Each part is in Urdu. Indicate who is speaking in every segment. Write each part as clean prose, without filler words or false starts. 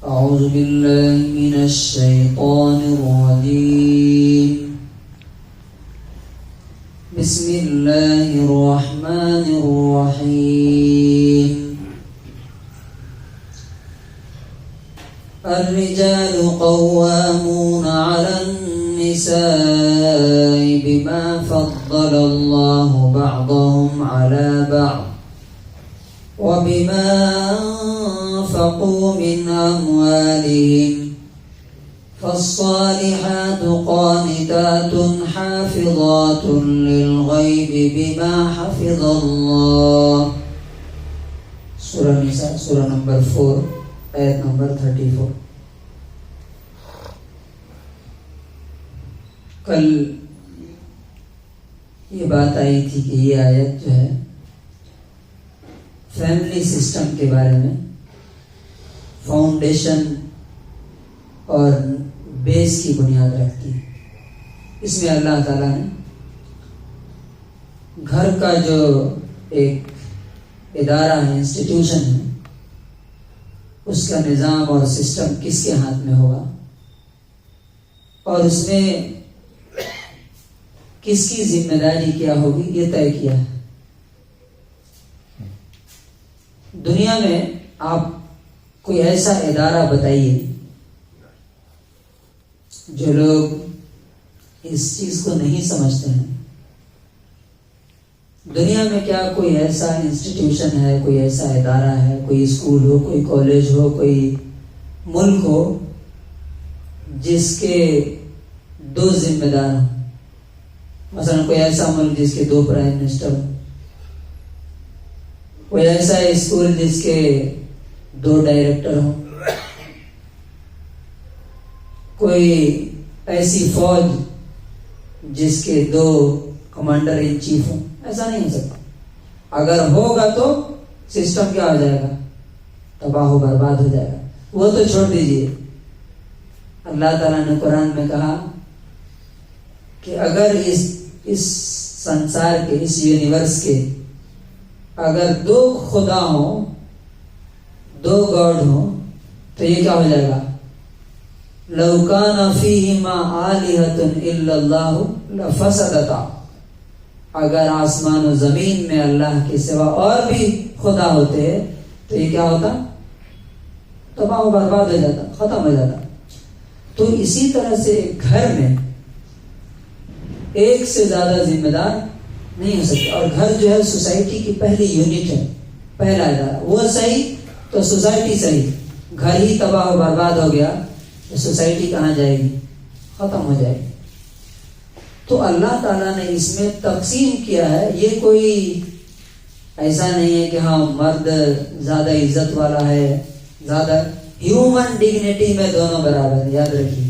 Speaker 1: أعوذ بالله من الشيطان الرجيم. بسم الله الرحمن الرحيم. الرجال قوامون على النساء بما فضل الله بعضهم على بعض وبما أنفقوا من أموالهم فالصالحات قانتات حافظات للغيب بما حفظ الله. سورہ نساء سورہ نمبر 4 آیت نمبر 34. کل یہ بات آئی تھی کہ یہ آیت جو ہے فیملی سسٹم کے بارے میں فاؤنڈیشن اور بیس کی بنیاد رکھتی ہے. اس میں اللہ تعالیٰ نے گھر کا جو ایک ادارہ ہے، انسٹیٹیوشن ہے، اس کا نظام اور سسٹم کس کے ہاتھ میں ہوگا اور اس میں کس کی ذمہ داری کیا ہوگی یہ طے کیا ہے. دنیا میں آپ کوئی ایسا ادارہ بتائیے جو لوگ اس چیز کو نہیں سمجھتے ہیں. دنیا میں کیا کوئی ایسا انسٹیٹیوشن ہے، کوئی ایسا ادارہ ہے، کوئی اسکول ہو، کوئی کالج ہو، کوئی ملک ہو جس کے 2 ذمہ دار ہوں؟ مثلا کوئی ایسا ملک جس کے 2 پرائم منسٹر ہوں، کوئی ایسا اسکول جس کے 2 ڈائریکٹر ہوں، کوئی ایسی فوج جس کے 2 کمانڈر ان چیف ہوں. ایسا نہیں ہو سکتا. اگر ہوگا تو سسٹم کیا ہو جائے گا؟ تباہ و برباد ہو جائے گا. وہ تو چھوڑ دیجئے، اللہ تعالیٰ نے قرآن میں کہا کہ اگر اس سنسار کے، اس یونیورس کے اگر 2 خدا ہوں، 2 گاڈ ہوں تو یہ کیا ہو جائے گا؟ لو کان فیہما آلہۃ الا اللہ لفسدتا. اگر آسمان و زمین میں اللہ کے سوا اور بھی خدا ہوتے تو یہ کیا ہوتا؟ تباہ و برباد ہو جاتا، ختم ہو جاتا. تو اسی طرح سے گھر میں ایک سے زیادہ ذمہ دار نہیں ہو سکتے. اور گھر جو ہے سوسائٹی کی پہلی یونٹ ہے، پہلا ادارہ. وہ صحیح تو سوسائٹی صحیح. گھر ہی تباہ و برباد ہو گیا تو سوسائٹی کہاں جائے گی؟ ختم ہو جائے گی. تو اللہ تعالیٰ نے اس میں تقسیم کیا ہے. یہ کوئی ایسا نہیں ہے کہ ہاں مرد زیادہ عزت والا ہے، زیادہ. ہیومن ڈگنیٹی میں دونوں برابر ہے، یاد رکھیے.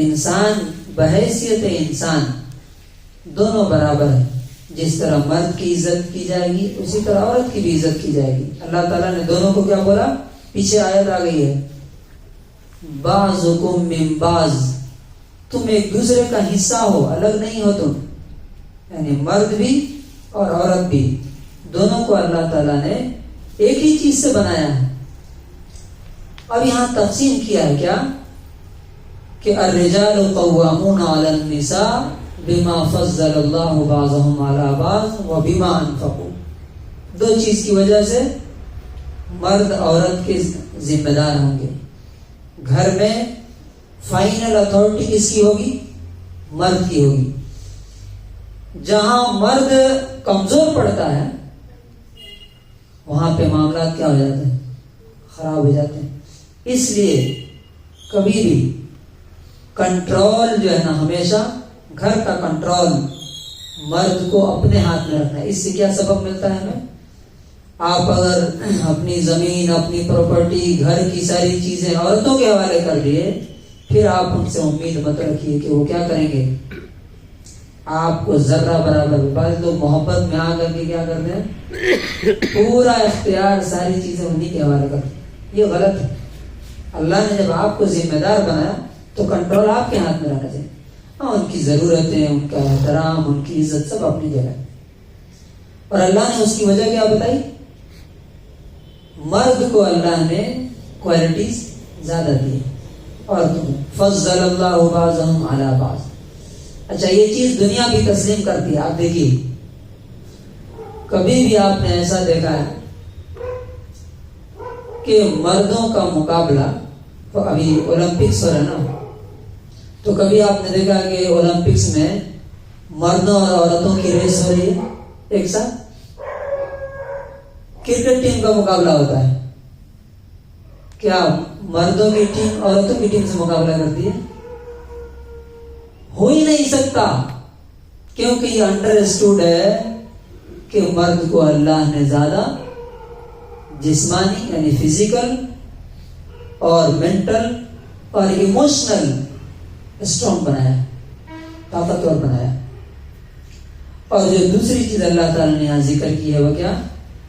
Speaker 1: انسان بحیثیت انسان دونوں برابر ہیں. جس طرح مرد کی عزت کی جائے گی اسی طرح عورت کی بھی عزت کی جائے گی. اللہ تعالیٰ نے دونوں کو کیا بولا؟ پیچھے آیت آ گئی ہے، بعضکم من بعض. تم ایک دوسرے کا حصہ ہو، الگ نہیں ہو تم. یعنی مرد بھی اور عورت بھی، دونوں کو اللہ تعالیٰ نے ایک ہی چیز سے بنایا ہے. اب یہاں تقسیم کیا ہے کیا کہ الرجال قوامون علی النساء بما فضل اللہ بعضهم علی بعض وبما انفقوا. 2 چیز کی وجہ سے مرد عورت کے ذمہ دار ہوں گے. گھر میں فائنل اتھارٹی کس کی ہوگی؟ مرد کی ہوگی. جہاں مرد کمزور پڑتا ہے وہاں پہ معاملات کیا ہو جاتے ہیں؟ خراب ہو جاتے ہیں. اس لیے کبھی بھی کنٹرول جو ہے نا، ہمیشہ گھر کا کنٹرول مرد کو اپنے ہاتھ میں رکھنا ہے. اس سے کیا سبب ملتا ہے ہمیں؟ آپ اگر اپنی زمین، اپنی پراپرٹی، گھر کی ساری چیزیں عورتوں کے حوالے کر دیے، پھر آپ ان سے امید مت رکھیے کہ وہ کیا کریں گے. آپ کو ذرہ برابر. بعض لوگ محبت میں آ کر کے کیا کرتے ہیں؟ پورا اختیار ساری چیزیں انہیں کے حوالے کرتے ہیں. یہ غلط ہے. اللہ نے جب آپ کو ذمہ دار بنایا تو کنٹرول آپ کے ہاتھ میں رہنا چاہیے. ہاں، ان کی ضرورتیں، ان کا احترام، ان کی عزت سب اپنی جگہ. اور اللہ نے اس کی وجہ کیا بتائی؟ مرد کو اللہ نے کوالٹیز زیادہ دی ہیں عورتوں کو. فضل اللہ بعضهم علی بعض. اچھا یہ چیز دنیا بھی تسلیم کرتی ہے. آپ دیکھیے کبھی بھی آپ نے ایسا دیکھا ہے کہ مردوں کا مقابلہ ابھی اولمپکس ہو رہا ہے نا, تو کبھی آپ نے دیکھا کہ اولمپکس میں مردوں اور عورتوں کی ریس ہو رہی ہے ایک ساتھ. کرکٹ ٹیم کا مقابلہ ہوتا ہے, کیا مردوں کی ٹیم عورتوں کی ٹیم سے مقابلہ کرتی ہے؟ ہو ہی نہیں سکتا, کیونکہ یہ انڈر اسٹوڈ ہے کہ مرد کو اللہ نے زیادہ جسمانی یعنی فزیکل اور مینٹل اور ایموشنل اسٹرانگ بنایا, طاقتور بنایا. اور جو دوسری چیز اللہ تعالیٰ نے یہاں ذکر کی ہے وہ کیا؟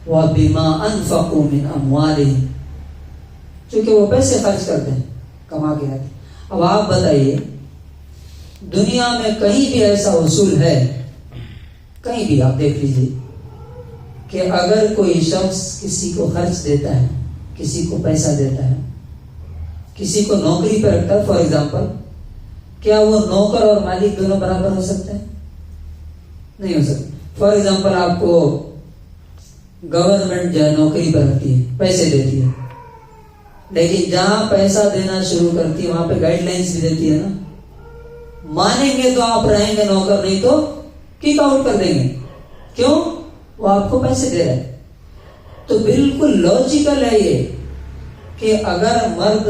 Speaker 1: وَبِمَا أَنفَقُوا مِنْ أَمْوَالِهِمْ, چونکہ وہ پیسے خرچ کرتے ہیں کما کے آتے. اب آپ بتائیے دنیا میں کہیں بھی ایسا اصول ہے, کہیں بھی آپ دیکھ لیجیے کہ اگر کوئی شخص کسی کو خرچ دیتا ہے, کسی کو پیسہ دیتا ہے, کسی کو نوکری پہ رکھتا ہے فار ایگزامپل, کیا وہ نوکر اور مالک دونوں برابر ہو سکتے ہیں؟ نہیں ہو سکتے. فار ایگزامپل آپ کو گورنمنٹ جو ہے نوکری پر رکھتی ہے, پیسے دیتی ہے, لیکن جہاں پیسہ دینا شروع کرتی ہے وہاں پہ گائیڈ لائنس بھی دیتی ہے نا. مانیں گے تو آپ رہیں گے نوکر, نہیں تو کک آؤٹ کر دیں گے. کیوں؟ وہ آپ کو پیسے دے رہے ہیں. تو بالکل لاجیکل ہے یہ کہ اگر مرد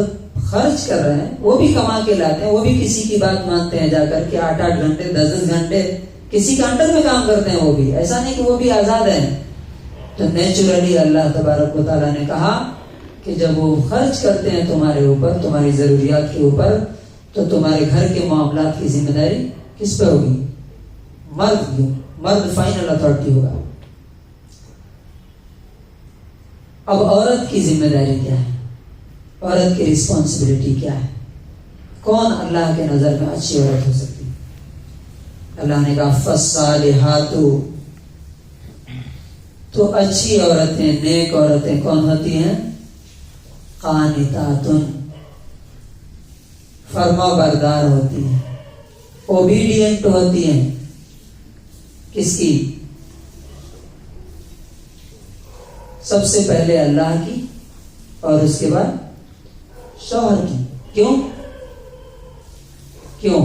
Speaker 1: خرچ کر رہے ہیں, وہ بھی کما کے لاتے ہیں, وہ بھی کسی کی بات مانتے ہیں جا کر کے 8-8 گھنٹے 10-10 گھنٹے کسی کے انڈر میں کام کرتے ہیں, وہ بھی ایسا نہیں کہ وہ بھی آزاد ہیں. تو نیچرلی اللہ تبارک و تعالیٰ نے کہا کہ جب وہ خرچ کرتے ہیں تمہارے اوپر, تمہاری ضروریات کے اوپر, تو تمہارے گھر کے معاملات کی ذمہ داری کس پہ ہوگی؟ مرد کی. مرد فائنل اتھارٹی ہوگا. اب عورت کی ذمہ داری کیا ہے؟ عورت کی رسپانسبلٹی کیا ہے؟ کون اللہ کے نظر میں اچھی عورت ہو سکتی ہے؟ اللہ نے کہا فالصالحات, تو اچھی عورتیں, نیک عورتیں کون ہوتی ہیں؟ قانتات, فرما بردار ہوتی ہیں, اوبیڈینٹ ہوتی ہیں. کس کی؟ سب سے پہلے اللہ کی اور اس کے بعد شوہر کی. کیوں؟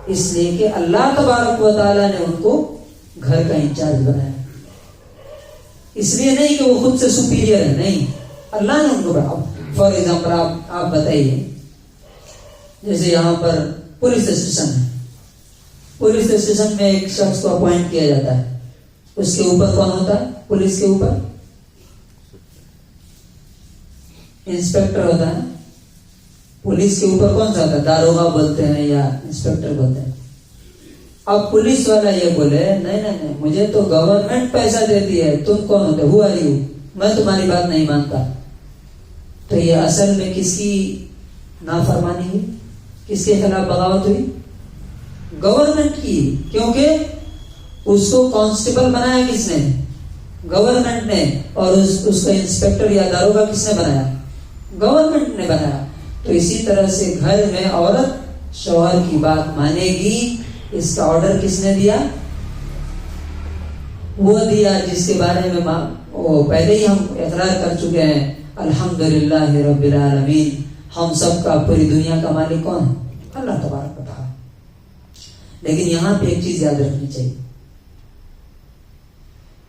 Speaker 1: اس لیے کہ اللہ تبارک و تعالیٰ نے ان کو گھر کا انچارج بنایا. اس لیے نہیں کہ وہ خود سے سپیریئر ہے, نہیں, اللہ نے ان کو بنایا. فار ایگزامپل آپ بتائیے, جیسے یہاں پر پولیس اسٹیشن ہے, پولیس اسٹیشن میں ایک شخص کو اپوائنٹ کیا جاتا ہے, اس کے اوپر کون ہوتا ہے؟ پولیس کے اوپر انسپیکٹر ہوتا ہے. پولیس کے اوپر کون سا ہوتا ہے؟ داروغہ بولتے ہیں یا انسپیکٹر بولتے ہیں. اب پولیس والا یہ بولے نہیں, مجھے تو گورنمنٹ پیسہ دیتی ہے, تم کون ہوتے, ہو آر یو, میں تمہاری بات نہیں مانتا. تو یہ اصل میں کس کی نافرمانی ہوئی؟ کس کے خلاف بغاوت ہوئی؟ گورنمنٹ کی. کیونکہ اس کو کانسٹیبل بنایا کس نے؟ گورنمنٹ نے. اور اس کو انسپیکٹر یا داروغہ کس نے بنایا؟ گورنمنٹ نے بنایا. تو اسی طرح سے گھر میں عورت شوہر کی بات مانے گی. اس کا آرڈر کس نے دیا؟ وہ دیا جس کے بارے میں وہ پہلے ہی ہم اقرار کر چکے ہیں, الحمدللہ رب العالمین, ہم سب کا, پوری دنیا کا مالک کون ہے؟ اللہ تبارک و تعالیٰ. لیکن یہاں پہ ایک چیز یاد رکھنی چاہیے,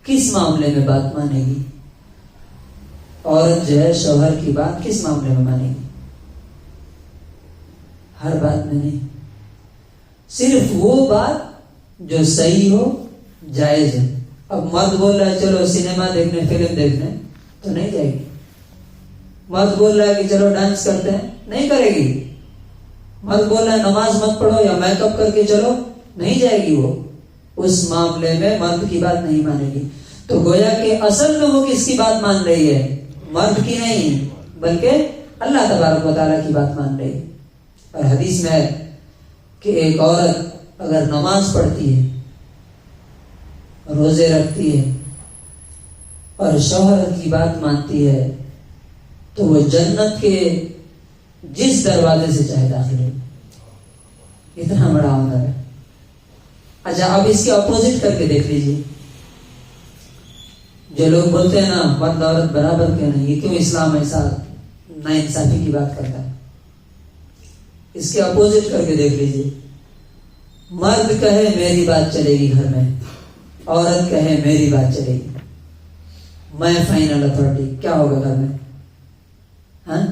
Speaker 1: کس معاملے میں بات مانے گی عورت جو ہے؟ شوہر کی بات کس معاملے میں مانے گی؟ ہر بات میں نہیں, صرف وہ بات جو صحیح ہو, جائز ہے. اب مرد بول رہا ہے چلو سنیما دیکھنے, فلم دیکھنے, تو نہیں جائے گی. مرد بول رہا ہے کہ چلو ڈانس کرتے ہیں, نہیں کرے گی. مرد بول رہا ہے نماز مت پڑھو یا میک اپ کر کے چلو, نہیں جائے گی. وہ اس معاملے میں مرد کی بات نہیں مانے گی. تو گویا کہ اصل میں وہ کس کی بات مان رہی ہے؟ مرد کی نہیں, بلکہ اللہ تبارک و تعالیٰ کی بات مان رہی ہے. اور حدیث میں ہے کہ ایک عورت اگر نماز پڑھتی ہے, روزے رکھتی ہے اور شوہر کی بات مانتی ہے, تو وہ جنت کے جس دروازے سے چاہے داخل ہو. اتنا بڑا آنر ہے. اچھا اب اس کے اپوزٹ کر کے دیکھ لیجیے. جو لوگ بولتے ہیں نا مرد عورت برابر کیوں نہیں, یہ کیوں اسلام ایسا نا انصافی کی بات کرتا ہے. اس کے اپوزٹ کر کے دیکھ لیجیے. مرد کہے میری بات چلے گی گھر میں, عورت کہے میری بات چلے گی, میں فائنل اتھارٹی, کیا ہوگا گھر میں؟ ہاں,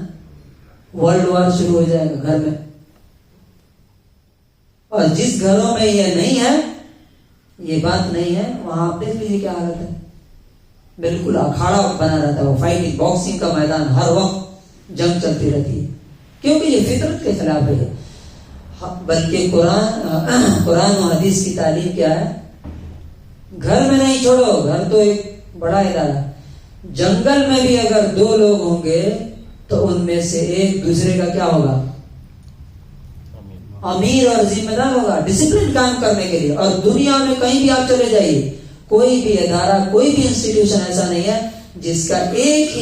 Speaker 1: ورلڈ وار شروع ہو جائے گا گھر میں. اور جس گھروں میں یہ نہیں ہے, یہ بات نہیں ہے, وہاں آپ دیکھ لیجیے کیا حالت ہے. بالکل اکھاڑا بنا رہتا ہے, وہ فائٹنگ باکسنگ کا میدان, ہر وقت جنگ چلتی رہتی ہے, کیونکہ یہ فطرت کے خلاف ہے. بلکہ قرآن و حدیث کی تعلیم کیا ہے؟ گھر میں نہیں چھوڑو, گھر تو ایک بڑا ادارہ. جنگل میں بھی اگر دو لوگ ہوں گے تو ان میں سے ایک دوسرے کا کیا ہوگا؟ امیر اور ذمہ دار ہوگا, ڈسپلن کام کرنے کے لیے. اور دنیا میں کہیں بھی آپ چلے جائیے, کوئی بھی ادارہ, کوئی بھی انسٹیٹیوشن ایسا نہیں ہے جس کا ایک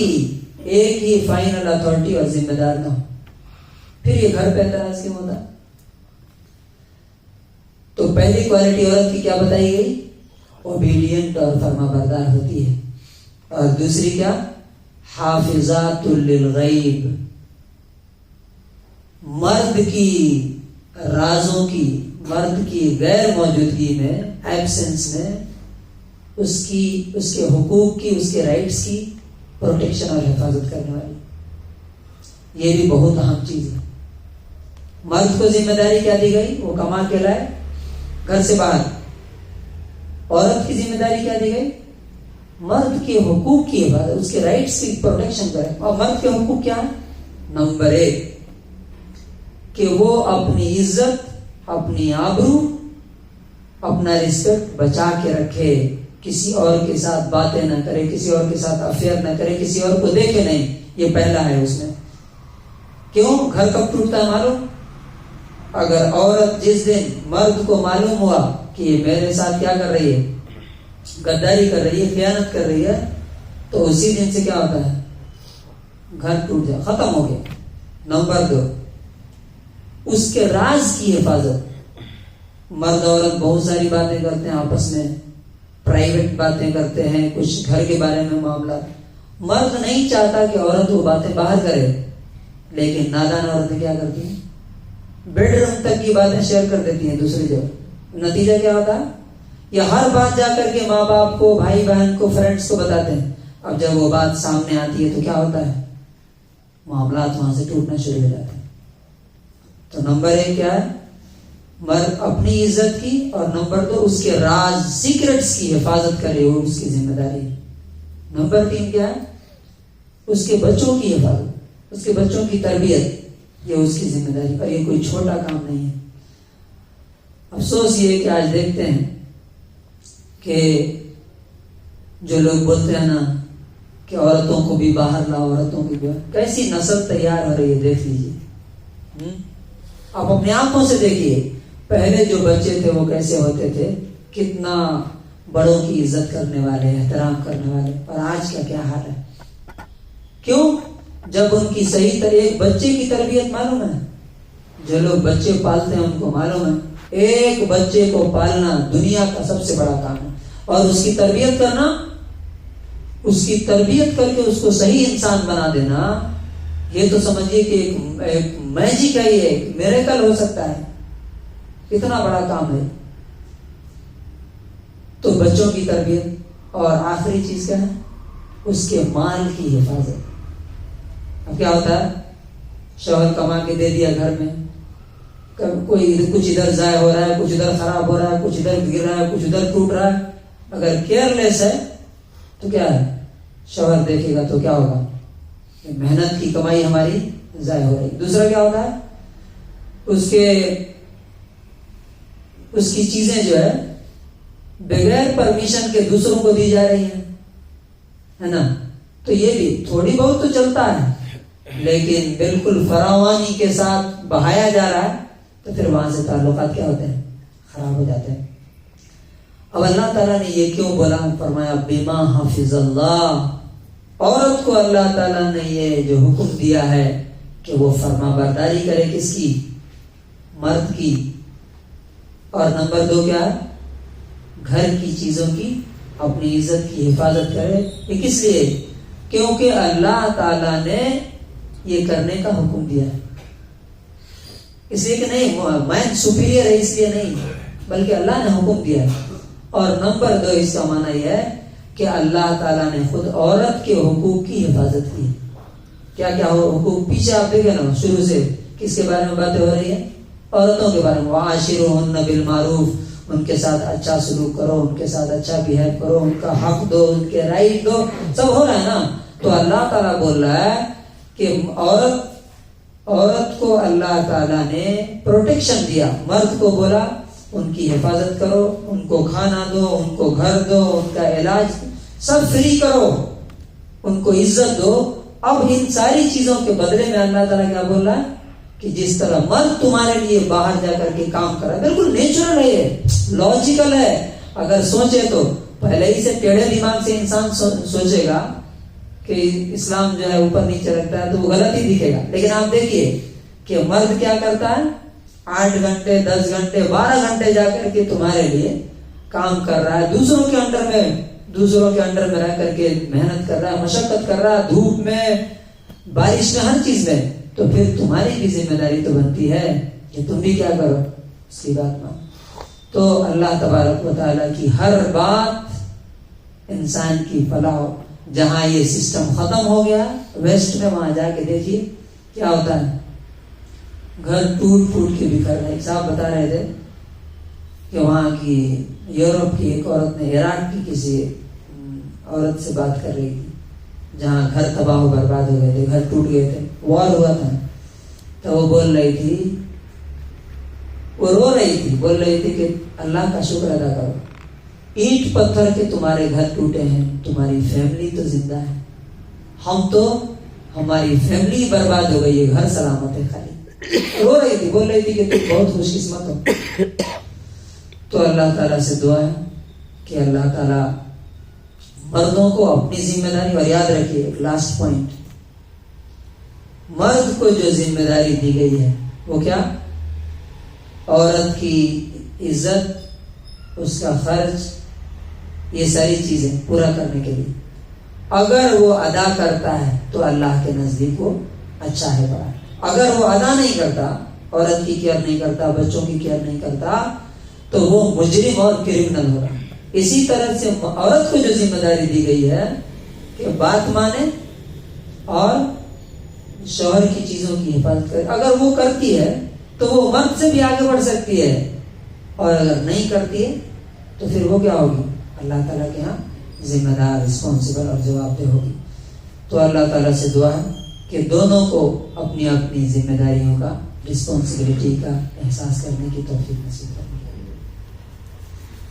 Speaker 1: ہی فائنل اتھارٹی اور ذمہ دار نہ ہو. پھر یہ گھر پہ اعتراض کیوں ہوتا؟ تو پہلی کوالٹی عورت کی کیا بتائی گئی؟ اوبیڈینٹ اور فرما بردار ہوتی ہے. اور دوسری کیا؟ حافظات للغیب, مرد کی رازوں کی, مرد کی غیر موجودگی میں, ایبسنس میں, اس کے حقوق کی, اس کے رائٹس کی پروٹیکشن اور حفاظت کرنے والی. یہ بھی بہت اہم چیز ہے. مرد کو ذمہ داری کیا دی گئی؟ وہ کما کے لائے گھر سے باہر. عورت کی ذمہ داری کیا دی گئی؟ مرد کے حقوق کی حفاظت, اس کے رائٹس کی پروٹیکشن کرے. اور مرد کے حقوق کیا ہے؟ نمبر 1 کہ وہ اپنی عزت, اپنی آبرو, اپنا رسپیکٹ بچا کے رکھے, کسی اور کے ساتھ باتیں نہ کرے, کسی اور کے ساتھ افیئر نہ کرے, کسی اور کو دیکھے نہیں. یہ پہلا ہے اس میں. کیوں؟ گھر کب ٹوٹتا ہے معلوم؟ اگر عورت جس دن مرد کو معلوم ہوا کہ یہ میرے ساتھ کیا کر رہی ہے, غداری کر رہی ہے, خیانت کر رہی ہے, تو اسی دن سے کیا ہوتا ہے؟ گھر ٹوٹ جائے, ختم ہو گیا. نمبر 2 اس کے راز کی حفاظت. مرد عورت بہت ساری باتیں کرتے ہیں آپس میں, پرائیویٹ باتیں کرتے ہیں, کچھ گھر کے بارے میں معاملات. مرد نہیں چاہتا کہ عورت وہ باتیں باہر کرے, لیکن نادان عورتیں کیا کرتی ہیں؟ بیڈ روم تک کی باتیں شیئر کر دیتی ہیں دوسری جگہ. نتیجہ کیا ہوتا ہے؟ یہ ہر بات جا کر کے ماں باپ کو, بھائی بہن کو, فرینڈس کو بتاتے ہیں. اب جب وہ بات سامنے آتی ہے تو کیا ہوتا ہے؟ معاملات وہاں سے ٹوٹنا شروع ہو جاتے ہیں. تو نمبر 1 کیا ہے؟ مرد اپنی عزت کی, اور نمبر 2 اس کے راز, سیکرٹس کی حفاظت کرے, وہ اس کی ذمہ داری. نمبر 3 کیا ہے؟ اس کے بچوں کی حفاظت, اس کے بچوں کی تربیت, یہ اس کی ذمہ داری. اور یہ کوئی چھوٹا کام نہیں ہے. افسوس یہ ہے کہ آج دیکھتے ہیں کہ جو لوگ بولتے ہیں نا کہ عورتوں کو بھی باہر لاؤ, عورتوں کی باہر, کیسی نسل تیار ہو رہی ہے دیکھ لیجیے. آپ اپنی آنکھوں سے دیکھیے, پہلے جو بچے تھے وہ کیسے ہوتے تھے, کتنا بڑوں کی عزت کرنے والے, احترام کرنے والے. اور آج کا کیا حال ہے؟ کیوں؟ جب ان کی صحیح ایک بچے کی تربیت معلوم ہے, جو لوگ بچے پالتے ہیں ان کو معلوم ہے, ایک بچے کو پالنا دنیا کا سب سے بڑا کام ہے. اور اس کی تربیت کرنا, اس کی تربیت کر کے اس کو صحیح انسان بنا دینا, یہ تو سمجھیے کہ ایک میجک ہے, یہ ایک میریکل ہو سکتا ہے. کتنا بڑا کام ہے. تو بچوں کی تربیت, اور آخری چیز کیا ہے؟ اس کے مال کی حفاظت. اب کیا ہوتا ہے؟ شوہر کما کے دے دیا گھر میں, کوئی کچھ ادھر ضائع ہو رہا ہے, کچھ ادھر خراب ہو رہا ہے, کچھ ادھر گر رہا ہے, کچھ ادھر ٹوٹ رہا ہے. اگر کیئر لیس ہے تو کیا ہے؟ شوہر دیکھے گا تو کیا ہوگا؟ محنت کی کمائی ہماری ضائع ہو رہی. دوسرا کیا ہوتا ہے؟ اس کی چیزیں جو ہے بغیر پرمیشن کے دوسروں کو دی جا رہی ہیں, ہے نا. تو یہ بھی تھوڑی بہت تو چلتا ہے, لیکن بالکل فراوانی کے ساتھ بہایا جا رہا ہے, تو پھر وہاں سے تعلقات کیا ہوتے ہیں؟ خراب ہو جاتے ہیں. اب اللہ تعالیٰ نے یہ کیوں بولا؟ فرمایا بما حافظ اللہ, عورت کو اللہ تعالیٰ نے یہ جو حکم دیا ہے کہ وہ فرما برداری کرے، کس کی؟ مرد کی. اور نمبر 2 کیا ہے؟ گھر کی چیزوں کی، اپنی عزت کی حفاظت کرے. یہ کس لیے؟ کیونکہ اللہ تعالیٰ نے یہ کرنے کا حکم دیا ہے. اس لیے کہ نہیں میں سپیریئر ہے اس لیے نہیں، بلکہ اللہ نے حکم دیا ہے. اور نمبر 2 اس کا معنی یہ ہے کہ اللہ تعالیٰ نے خود عورت کے حقوق کی حفاظت کی. کیا کیا حقوق؟ پیچھے آپ دیکھیں نا شروع سے کس کے بارے میں باتیں ہو رہی ہیں؟ عورتوں کے بارے میں. وَعَاشِرُوهُنَّ بِالْمَعْرُوفِ، ان کے ساتھ اچھا سلوک کرو، ان کے ساتھ اچھا بہیو کرو، ان کا حق دو، ان کے رائٹ دو. سب ہو رہا ہے نا. تو اللہ تعالیٰ بول رہا ہے کہ عورت کو اللہ تعالیٰ نے پروٹیکشن دیا. مرد کو بولا ان کی حفاظت کرو، ان کو کھانا دو، ان کو گھر دو، ان کا علاج سب فری کرو، ان کو عزت دو. اب ان ساری چیزوں کے بدلے میں اللہ تعالیٰ کیا بول رہا ہے کہ جس طرح مرد تمہارے لیے باہر جا کر کے کام کر رہا ہے، بالکل نیچرل ہے، یہ لاجیکل ہے. اگر سوچے تو پہلے ہی سے ٹیڑھے دماغ سے انسان سوچے گا کہ اسلام جو ہے اوپر نیچے رکھتا ہے تو وہ غلط ہی دکھے گا. لیکن آپ دیکھیے کہ مرد کیا کرتا ہے، 8 گھنٹے 10 گھنٹے 12 گھنٹے جا کر کے تمہارے لیے کام کر رہا ہے، دوسروں کے انڈر میں رہ کر کے محنت کر رہا ہے، مشقت کر رہا ہے، دھوپ میں، بارش میں، ہر چیز میں. تو پھر تمہاری بھی ذمہ داری تو بنتی ہے کہ تم بھی کیا کرو، اس کی بات مان. تو اللہ تبارک و تعالیٰ کی ہر بات انسان کی فلاح ہو. جہاں یہ سسٹم ختم ہو گیا ویسٹ میں، وہاں جا کے دیکھیے کیا ہوتا ہے. گھر ٹوٹ کے بکھر رہے. صاحب بتا رہے تھے کہ وہاں کی یورپ کی ایک عورت نے عراق کی کسی عورت سے بات کر رہی تھی جہاں گھر تباہ و برباد ہو گئے تھے، گھر ٹوٹ گئے تھے، وار ہوا تھا. تو وہ بول رہی تھی، وہ رو رہی تھی، بول رہی تھی کہ اللہ کا شکر ادا کرو، اینٹ پتھر کے تمہارے گھر ٹوٹے ہیں، تمہاری فیملی تو زندہ ہے. ہم تو ہماری فیملی برباد ہو گئی ہے، گھر سلامت ہے خالی. رو رہی تھی، بول رہی تھی کہ تم بہت خوش قسمت ہو. تو اللہ تعالیٰ سے دعا ہے کہ اللہ تعالیٰ مردوں کو اپنی ذمہ داری، اور یاد رکھیے ایک لاسٹ پوائنٹ، مرد کو جو ذمہ داری دی گئی ہے وہ کیا؟ عورت کی عزت، اس کا خرچ، یہ ساری چیزیں پورا کرنے کے لیے اگر وہ ادا کرتا ہے تو اللہ کے نزدیک وہ اچھا ہے، بڑا. اگر وہ ادا نہیں کرتا، عورت کی کیئر نہیں کرتا، بچوں کی کیئر نہیں کرتا، تو وہ مجرم اور کرمنل ہوگا. اسی طرح سے عورت کو جو ذمہ داری دی گئی ہے کہ بات مانے اور شوہر کی چیزوں کی حفاظت کرے، اگر وہ کرتی ہے تو وہ مرد سے بھی آگے بڑھ سکتی ہے، اور اگر نہیں کرتی ہے تو پھر وہ کیا ہوگی؟ اللہ تعالیٰ کے ہاں ذمہ دار، رسپانسبل اور جواب دہ ہوگی. تو اللہ تعالیٰ سے دعا ہے کہ دونوں کو اپنی اپنی ذمہ داریوں کا، رسپانسبلٹی کا احساس کرنے کی توفیق نصیب کرے.